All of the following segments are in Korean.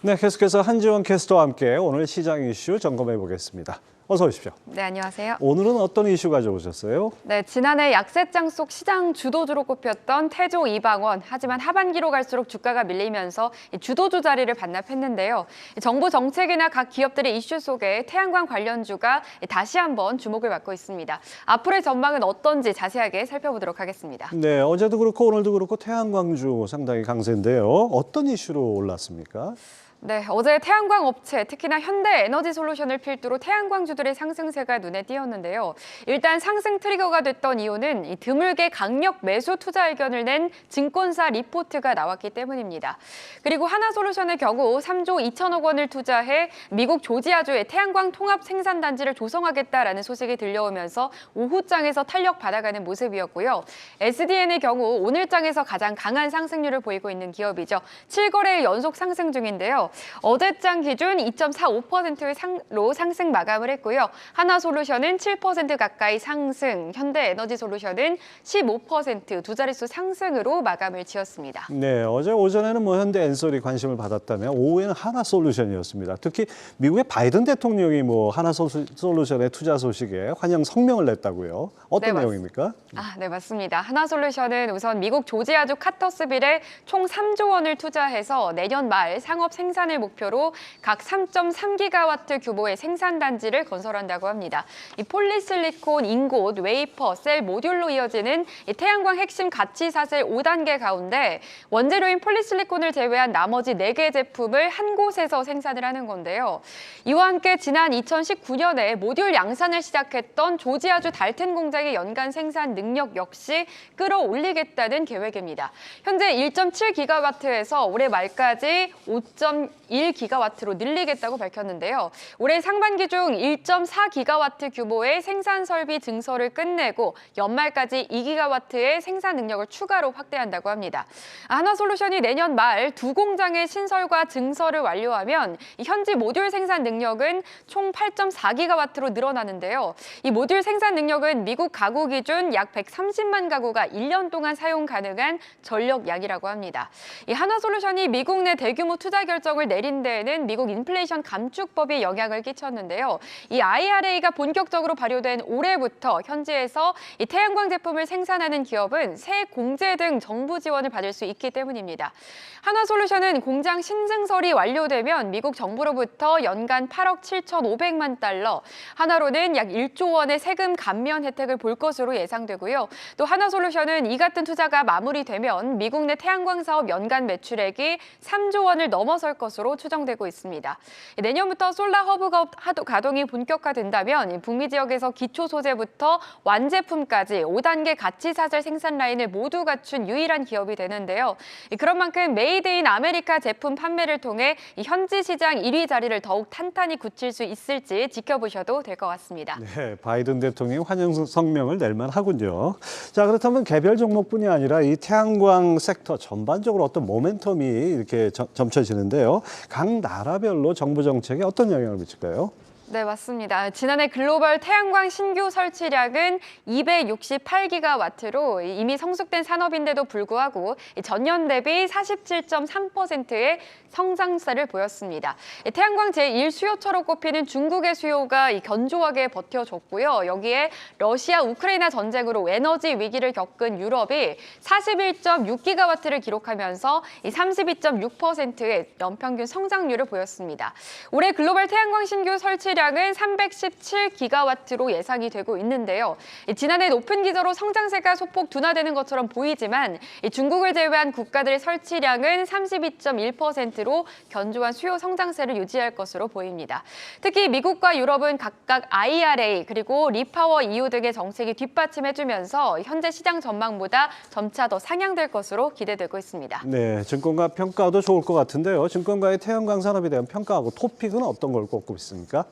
네, 계속해서 한지원 캐스터와 함께 오늘 시장 이슈 점검해 보겠습니다. 어서 오십시오. 네, 안녕하세요. 오늘은 어떤 이슈 가져오셨어요? 네, 지난해 약세장 속 시장 주도주로 꼽혔던 태조 이방원. 하지만 하반기로 갈수록 주가가 밀리면서 주도주 자리를 반납했는데요. 정부 정책이나 각 기업들의 이슈 속에 태양광 관련주가 다시 한번 주목을 받고 있습니다. 앞으로의 전망은 어떤지 자세하게 살펴보도록 하겠습니다. 네, 어제도 그렇고 오늘도 그렇고 태양광주 상당히 강세인데요. 어떤 이슈로 올랐습니까? 네, 어제 태양광 업체, 특히나 현대에너지솔루션을 필두로 태양광주들의 상승세가 눈에 띄었는데요. 일단 상승 트리거가 됐던 이유는 이 드물게 강력 매수 투자 의견을 낸 증권사 리포트가 나왔기 때문입니다. 그리고 하나솔루션의 경우 3조 2천억 원을 투자해 미국 조지아주의 태양광 통합 생산단지를 조성하겠다라는 소식이 들려오면서 오후장에서 탄력 받아가는 모습이었고요. SDN의 경우 오늘장에서 가장 강한 상승률을 보이고 있는 기업이죠. 7거래일 연속 상승 중인데요. 어제장 기준 2.45%로 상승 마감을 했고요. 하나솔루션은 7% 가까이 상승, 현대에너지솔루션은 15% 두 자릿수 상승으로 마감을 지었습니다. 네, 어제 오전에는 현대엔솔이 관심을 받았다면 오후에는 하나솔루션이었습니다. 특히 미국의 바이든 대통령이 하나솔루션의 투자 소식에 환영 성명을 냈다고요. 어떤 네, 내용입니까? 네, 맞습니다. 하나솔루션은 우선 미국 조지아주 카터스빌에 총 3조 원을 투자해서 내년 말 상업 생산을 목표로 각 3.3기가와트 규모의 생산단지를 건설한다고 합니다. 이 폴리실리콘, 인곳, 웨이퍼, 셀, 모듈로 이어지는 이 태양광 핵심 가치사슬 5단계 가운데 원재료인 폴리실리콘을 제외한 나머지 4개 제품을 한 곳에서 생산을 하는 건데요. 이와 함께 지난 2019년에 모듈 양산을 시작했던 조지아주 달튼 공장의 연간 생산 능력 역시 끌어올리겠다는 계획입니다. 현재 1.7기가와트에서 올해 말까지 5.1기가와트로 늘리겠다고 밝혔는데요. 올해 상반기 중 1.4기가와트 규모의 생산 설비 증설을 끝내고 연말까지 2기가와트의 생산 능력을 추가로 확대한다고 합니다. 하나솔루션이 내년 말 두 공장의 신설과 증설을 완료하면 현지 모듈 생산 능력은 총 8.4기가와트로 늘어나는데요. 이 모듈 생산 능력은 미국 가구 기준 약 130만 가구가 1년 동안 사용 가능한 전력량이라고 합니다. 이 하나솔루션이 미국 내 대규모 투자 결정을 내린 데에는 미국 인플레이션 감축법이 영향을 끼쳤는데요. 이 IRA가 본격적으로 발효된 올해부터 현지에서 이 태양광 제품을 생산하는 기업은 세액 공제 등 정부 지원을 받을 수 있기 때문입니다. 하나솔루션은 공장 신증설이 완료되면 미국 정부로부터 연간 8억 7,500만 달러, 하나로는 약 1조 원의 세금 감면 혜택을 볼 것으로 예상되고요. 또 하나솔루션은 이 같은 투자가 마무리되면 미국 내 태양광 사업 연간 매출액이 3조 원을 넘어설 것으로 추정되고 있습니다. 내년부터 솔라 허브가 가동이 본격화된다면 북미 지역에서 기초 소재부터 완제품까지 5단계 가치사슬 생산 라인을 모두 갖춘 유일한 기업이 되는데요. 그런 만큼 메이드 인 아메리카 제품 판매를 통해 현지 시장 1위 자리를 더욱 탄탄히 굳힐 수 있을지 지켜보셔도 될 것 같습니다. 네, 바이든 대통령이 환영 성명을 낼 만하군요. 자, 그렇다면 개별 종목뿐이 아니라 이 태양광 섹터 전반적으로 어떤 모멘텀이 이렇게 점쳐지는데요. 각 나라별로 정부 정책에 어떤 영향을 미칠까요? 네, 맞습니다. 지난해 글로벌 태양광 신규 설치량은 268기가와트로 이미 성숙된 산업인데도 불구하고 전년 대비 47.3%의 성장세를 보였습니다. 태양광 제1 수요처로 꼽히는 중국의 수요가 견조하게 버텨줬고요. 여기에 러시아, 우크라이나 전쟁으로 에너지 위기를 겪은 유럽이 41.6기가와트를 기록하면서 32.6%의 연평균 성장률을 보였습니다. 올해 글로벌 태양광 신규 설치 량은 317기가와트로 예상이 되고 있는데요. 지난해 높은 기저로 성장세가 소폭 둔화되는 것처럼 보이지만 중국을 제외한 국가들의 설치량은 32.1%로 견조한 수요 성장세를 유지할 것으로 보입니다. 특히 미국과 유럽은 각각 IRA 그리고 리파워 EU 등의 정책이 뒷받침해주면서 현재 시장 전망보다 점차 더 상향될 것으로 기대되고 있습니다. 네, 증권가 평가도 좋을 것 같은데요. 증권가의 태양광 산업에 대한 평가하고 토픽은 어떤 걸 꼽고 있습니까?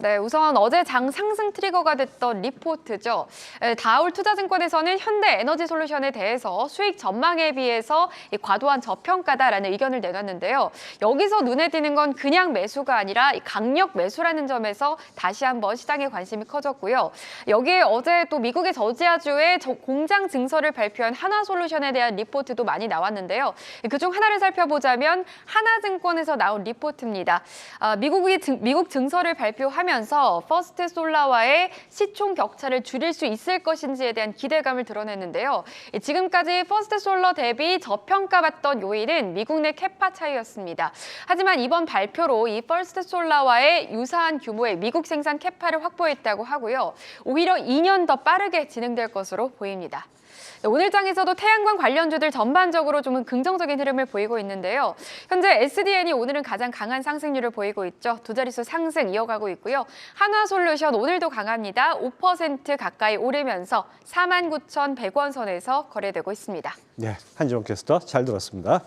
네, 우선 어제 장 상승 트리거가 됐던 리포트죠. 다올투자증권에서는 현대에너지솔루션에 대해서 수익 전망에 비해서 이 과도한 저평가다라는 의견을 내놨는데요. 여기서 눈에 띄는 건 그냥 매수가 아니라 이 강력 매수라는 점에서 다시 한번 시장의 관심이 커졌고요. 여기에 어제 또 미국의 저지아주에 공장 증설을 발표한 하나솔루션에 대한 리포트도 많이 나왔는데요. 그중 하나를 살펴보자면 하나증권에서 나온 리포트입니다. 미국 증설을 발표하면서 퍼스트 솔라와의 시총 격차를 줄일 수 있을 것인지에 대한 기대감을 드러냈는데요. 지금까지 퍼스트 솔라 대비 저평가받던 요인은 미국 내 캐파 차이였습니다. 하지만 이번 발표로 이 퍼스트 솔라와의 유사한 규모의 미국 생산 캐파를 확보했다고 하고요. 오히려 2년 더 빠르게 진행될 것으로 보입니다. 오늘 장에서도 태양광 관련주들 전반적으로 좀 긍정적인 흐름을 보이고 있는데요. 현재 SDN이 오늘은 가장 강한 상승률을 보이고 있죠. 두 자릿수 상승 이어가고 있고요. 한화솔루션 오늘도 강합니다. 5% 가까이 오르면서 49,100원 선에서 거래되고 있습니다. 네, 한지원 캐스터 잘 들었습니다.